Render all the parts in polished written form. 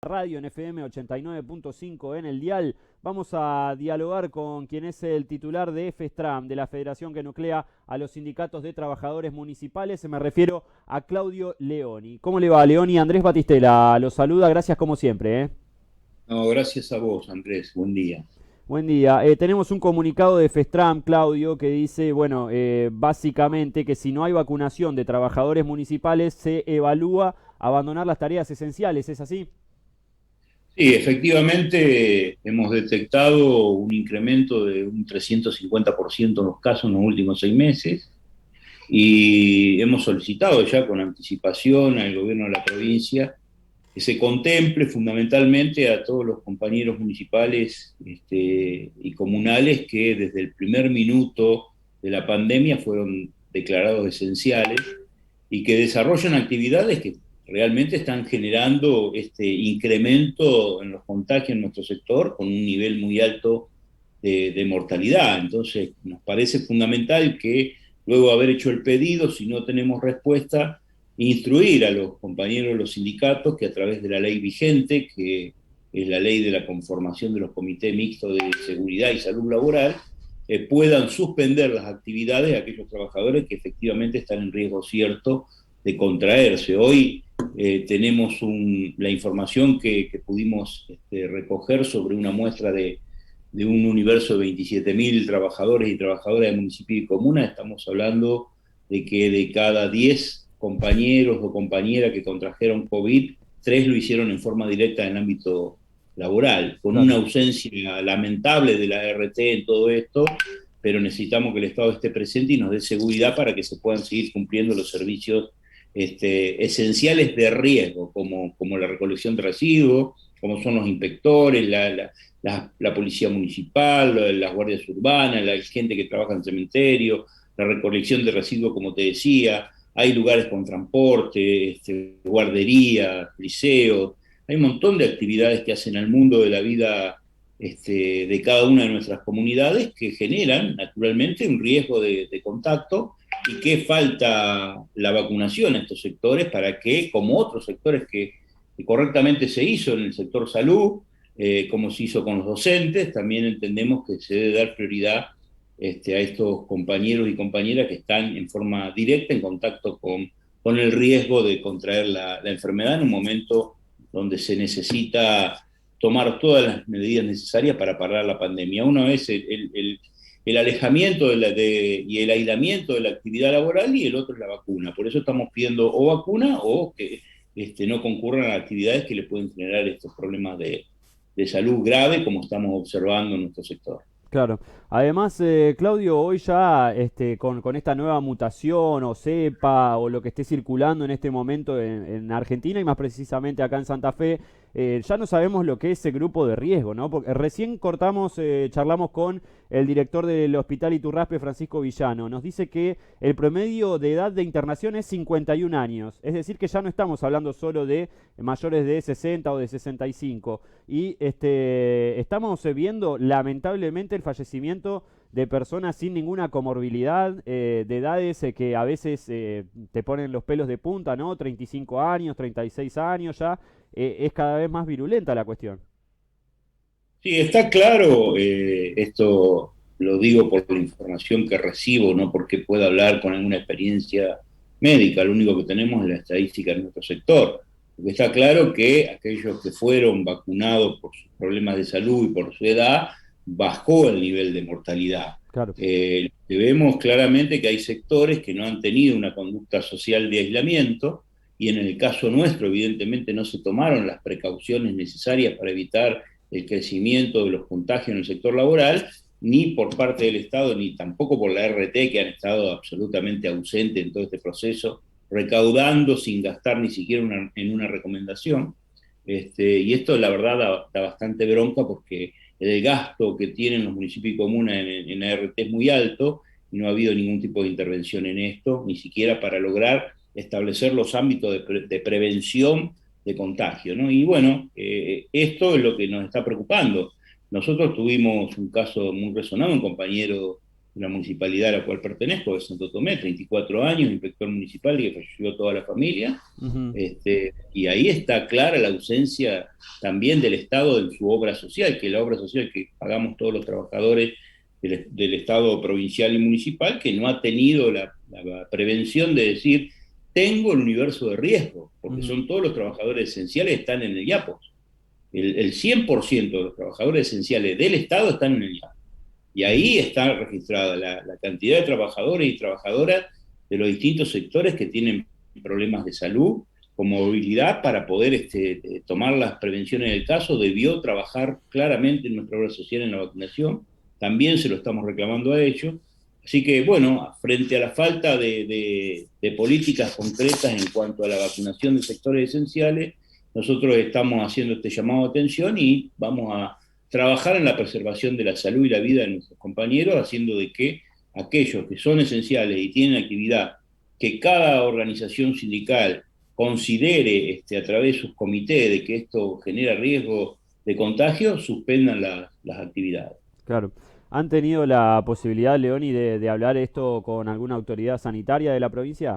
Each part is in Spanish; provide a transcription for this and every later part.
Radio en FM 89.5 en el dial. Vamos a dialogar con quien es el titular de FESTRAM, de la federación que nuclea a los sindicatos de trabajadores municipales. Me refiero a Claudio Leoni. ¿Cómo le va, Leoni? Andrés Batistela los saluda, gracias como siempre. No, gracias a vos, Andrés. Buen día. Buen día. Tenemos un comunicado de FESTRAM, Claudio, que dice, bueno, básicamente que si no hay vacunación de trabajadores municipales, se evalúa abandonar las tareas esenciales. ¿Es así? Sí, efectivamente hemos detectado un incremento de un 350% en los casos en los últimos 6 meses y hemos solicitado ya con anticipación al gobierno de la provincia que se contemple fundamentalmente a todos los compañeros municipales y comunales que desde el primer minuto de la pandemia fueron declarados esenciales y que desarrollan actividades que realmente están generando este incremento en los contagios en nuestro sector con un nivel muy alto de mortalidad. Entonces, nos parece fundamental que luego de haber hecho el pedido, si no tenemos respuesta, instruir a los compañeros de los sindicatos que a través de la ley vigente, que es la ley de la conformación de los comités mixtos de seguridad y salud laboral, puedan suspender las actividades de aquellos trabajadores que efectivamente están en riesgo cierto de contraerse. Hoy tenemos la información que pudimos recoger sobre una muestra de un universo de 27.000 trabajadores y trabajadoras de municipios y comunas. Estamos hablando de que de cada 10 compañeros o compañeras que contrajeron COVID, 3 lo hicieron en forma directa en el ámbito laboral, con una Claro. ausencia lamentable de la RT en todo esto, pero necesitamos que el Estado esté presente y nos dé seguridad para que se puedan seguir cumpliendo los servicios esenciales de riesgo, como la recolección de residuos, como son los inspectores, la policía municipal, las guardias urbanas, la gente que trabaja en cementerio, la recolección de residuos, como te decía. Hay lugares con transporte, guarderías, liceos, hay un montón de actividades que hacen al mundo de la vida de cada una de nuestras comunidades que generan naturalmente un riesgo de contacto y que falta la vacunación a estos sectores para que, como otros sectores que correctamente se hizo en el sector salud, como se hizo con los docentes, también entendemos que se debe dar prioridad a estos compañeros y compañeras que están en forma directa en contacto con el riesgo de contraer la enfermedad en un momento donde se necesita tomar todas las medidas necesarias para parar la pandemia. Una vez el alejamiento y el aislamiento de la actividad laboral y el otro es la vacuna. Por eso estamos pidiendo o vacuna o que no concurran a actividades que le pueden generar estos problemas de salud grave como estamos observando en nuestro sector. Claro. Además, Claudio, hoy ya con esta nueva mutación o cepa o lo que esté circulando en este momento en Argentina y más precisamente acá en Santa Fe, ya no sabemos lo que es ese grupo de riesgo, ¿no? Porque recién charlamos con el director del Hospital Iturraspe, Francisco Villano. Nos dice que el promedio de edad de internación es 51 años. Es decir, que ya no estamos hablando solo de mayores de 60 o de 65. Y estamos viendo lamentablemente el fallecimiento de personas sin ninguna comorbilidad, de edades que a veces te ponen los pelos de punta, ¿no? 35 años, 36 años ya, es cada vez más virulenta la cuestión. Sí, está claro, esto lo digo por la información que recibo, no porque pueda hablar con alguna experiencia médica, lo único que tenemos es la estadística en nuestro sector. Porque está claro que aquellos que fueron vacunados por sus problemas de salud y por su edad, bajó el nivel de mortalidad. Claro. Vemos claramente que hay sectores que no han tenido una conducta social de aislamiento y en el caso nuestro, evidentemente, no se tomaron las precauciones necesarias para evitar el crecimiento de los contagios en el sector laboral, ni por parte del Estado, ni tampoco por la RT, que han estado absolutamente ausentes en todo este proceso, recaudando sin gastar ni siquiera en una recomendación. Y esto, la verdad, da bastante bronca porque el gasto que tienen los municipios y comunas en ART es muy alto y no ha habido ningún tipo de intervención en esto, ni siquiera para lograr establecer los ámbitos de prevención de contagio, ¿no? Y bueno, esto es lo que nos está preocupando. Nosotros tuvimos un caso muy resonado, un compañero la municipalidad a la cual pertenezco, de Santo Tomé, 34 años, inspector municipal, y que falleció toda la familia. Ujú. Y ahí está clara la ausencia también del Estado en su obra social, que la obra social que pagamos todos los trabajadores del Estado provincial y municipal, que no ha tenido la prevención de decir, tengo el universo de riesgo, porque Ujú. son todos los trabajadores esenciales que están en el IAPOS. El 100% de los trabajadores esenciales del Estado están en el IAPOS. Y Ujú. ahí está registrada la cantidad de trabajadores y trabajadoras de los distintos sectores que tienen problemas de salud con movilidad para poder tomar las prevenciones del caso. Debió trabajar claramente en nuestra obra social en la vacunación. También se lo estamos reclamando a ellos. Así que, bueno, frente a la falta de políticas concretas en cuanto a la vacunación de sectores esenciales, nosotros estamos haciendo este llamado de atención y vamos a trabajar en la preservación de la salud y la vida de nuestros compañeros, haciendo de que aquellos que son esenciales y tienen actividad que cada organización sindical considere a través de sus comités de que esto genera riesgo de contagio, suspendan las actividades. Claro. ¿Han tenido la posibilidad, Leoni, de hablar esto con alguna autoridad sanitaria de la provincia?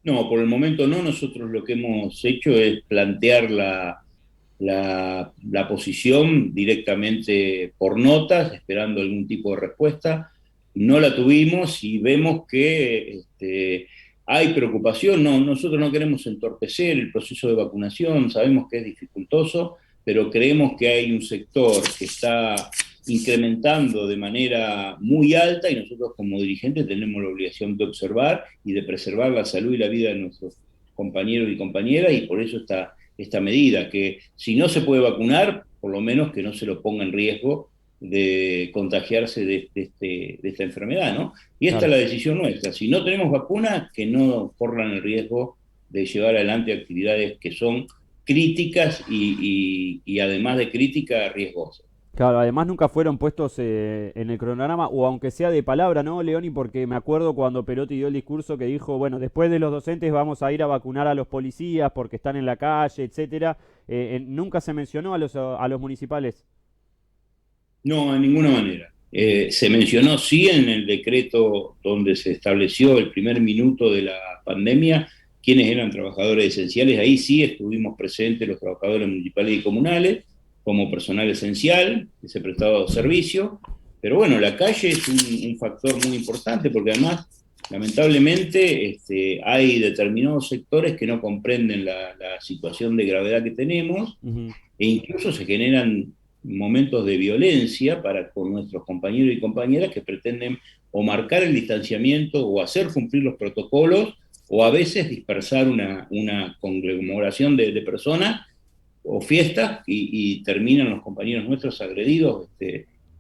No, por el momento no. Nosotros lo que hemos hecho es plantear la posición directamente por notas, esperando algún tipo de respuesta. No la tuvimos y vemos que hay preocupación. No, nosotros no queremos entorpecer el proceso de vacunación, sabemos que es dificultoso, pero creemos que hay un sector que está incrementando de manera muy alta y nosotros como dirigentes tenemos la obligación de observar y de preservar la salud y la vida de nuestros compañeros y compañeras, y por eso esta medida, que si no se puede vacunar, por lo menos que no se lo ponga en riesgo de contagiarse de esta enfermedad, ¿no? Y esta es Claro. la decisión nuestra. Si no tenemos vacuna, que no corran el riesgo de llevar adelante actividades que son críticas y además de críticas, riesgosas. Claro, además nunca fueron puestos en el cronograma, o aunque sea de palabra, ¿no, Leoni? Porque me acuerdo cuando Perotti dio el discurso que dijo, bueno, después de los docentes vamos a ir a vacunar a los policías porque están en la calle, etcétera. Nunca se mencionó a los municipales. No, de ninguna manera. Se mencionó sí en el decreto donde se estableció el primer minuto de la pandemia quiénes eran trabajadores esenciales. Ahí sí estuvimos presentes los trabajadores municipales y comunales como personal esencial que se prestaba servicio. Pero bueno, la calle es un factor muy importante porque además, lamentablemente, hay determinados sectores que no comprenden la situación de gravedad que tenemos Ujú. e incluso se generan momentos de violencia para con nuestros compañeros y compañeras que pretenden o marcar el distanciamiento o hacer cumplir los protocolos o a veces dispersar una conglomeración de personas o fiestas y terminan los compañeros nuestros agredidos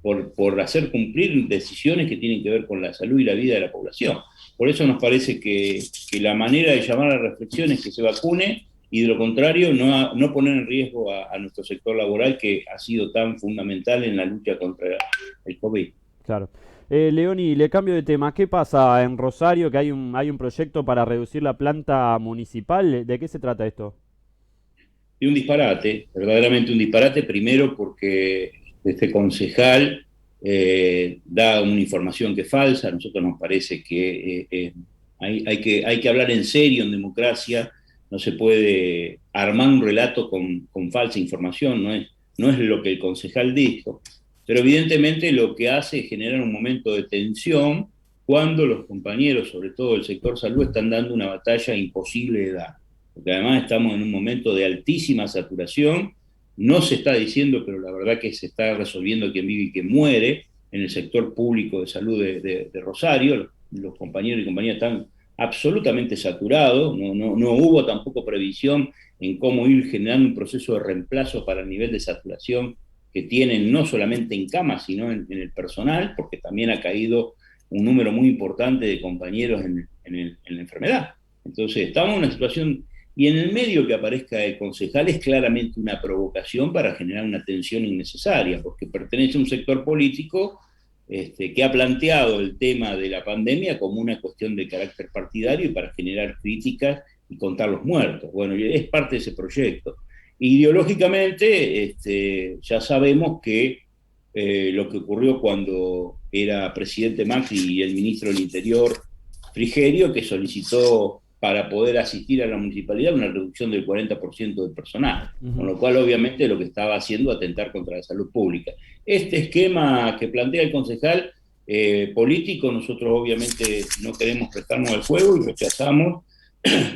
por hacer cumplir decisiones que tienen que ver con la salud y la vida de la población. Por eso nos parece que la manera de llamar a la reflexión es que se vacune y de lo contrario no poner en riesgo a nuestro sector laboral que ha sido tan fundamental en la lucha contra el COVID. Claro. Leoni, le cambio de tema. ¿Qué pasa en Rosario que hay un proyecto para reducir la planta municipal? ¿De qué se trata esto? Y un disparate, verdaderamente un disparate, primero porque este concejal da una información que es falsa. A nosotros nos parece que hay que hablar en serio en democracia, no se puede armar un relato con falsa información, no es lo que el concejal dijo, pero evidentemente lo que hace es generar un momento de tensión cuando los compañeros, sobre todo del sector salud, están dando una batalla imposible de dar, porque además estamos en un momento de altísima saturación, no se está diciendo, pero la verdad que se está resolviendo quién vive y quién muere en el sector público de salud de Rosario. Los compañeros y compañeras están absolutamente saturados, no hubo tampoco previsión en cómo ir generando un proceso de reemplazo para el nivel de saturación que tienen no solamente en camas, sino en el personal, porque también ha caído un número muy importante de compañeros en la enfermedad. Entonces, estamos en una situación, y en el medio que aparezca el concejal es claramente una provocación para generar una tensión innecesaria, porque pertenece a un sector político que ha planteado el tema de la pandemia como una cuestión de carácter partidario y para generar críticas y contar los muertos. Bueno, es parte de ese proyecto. Ideológicamente, ya sabemos que lo que ocurrió cuando era presidente Macri y el ministro del Interior Frigerio, que solicitó para poder asistir a la municipalidad una reducción del 40% del personal, con lo cual obviamente lo que estaba haciendo atentar contra la salud pública. Este esquema que plantea el concejal político, nosotros obviamente no queremos prestarnos al juego y rechazamos,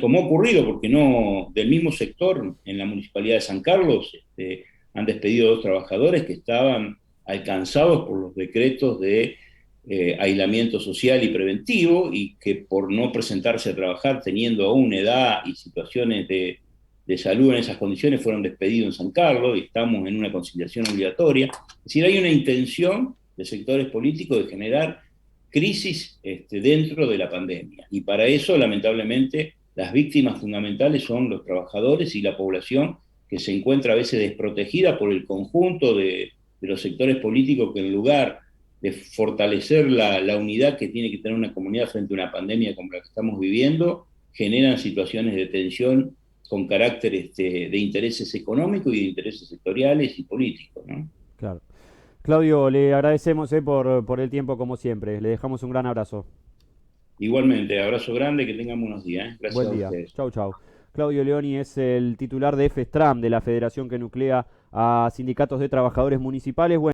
como ha ocurrido, porque no, del mismo sector, en la municipalidad de San Carlos, han despedido a 2 trabajadores que estaban alcanzados por los decretos de aislamiento social y preventivo, y que por no presentarse a trabajar teniendo aún edad y situaciones de salud en esas condiciones fueron despedidos en San Carlos, y estamos en una conciliación obligatoria. Es decir, hay una intención de sectores políticos de generar crisis dentro de la pandemia, y para eso lamentablemente las víctimas fundamentales son los trabajadores y la población, que se encuentra a veces desprotegida por el conjunto de los sectores políticos, que en lugar de fortalecer la unidad que tiene que tener una comunidad frente a una pandemia como la que estamos viviendo, generan situaciones de tensión con carácter de intereses económicos y de intereses sectoriales y políticos, ¿no? Claro. Claudio, le agradecemos por el tiempo como siempre. Le dejamos un gran abrazo. Igualmente, abrazo grande, que tengan buenos días, ¿eh? Gracias Buen a día. ustedes. Chau, chau. Claudio Leoni es el titular de FESTRAM, de la Federación que nuclea a sindicatos de trabajadores municipales. Bueno,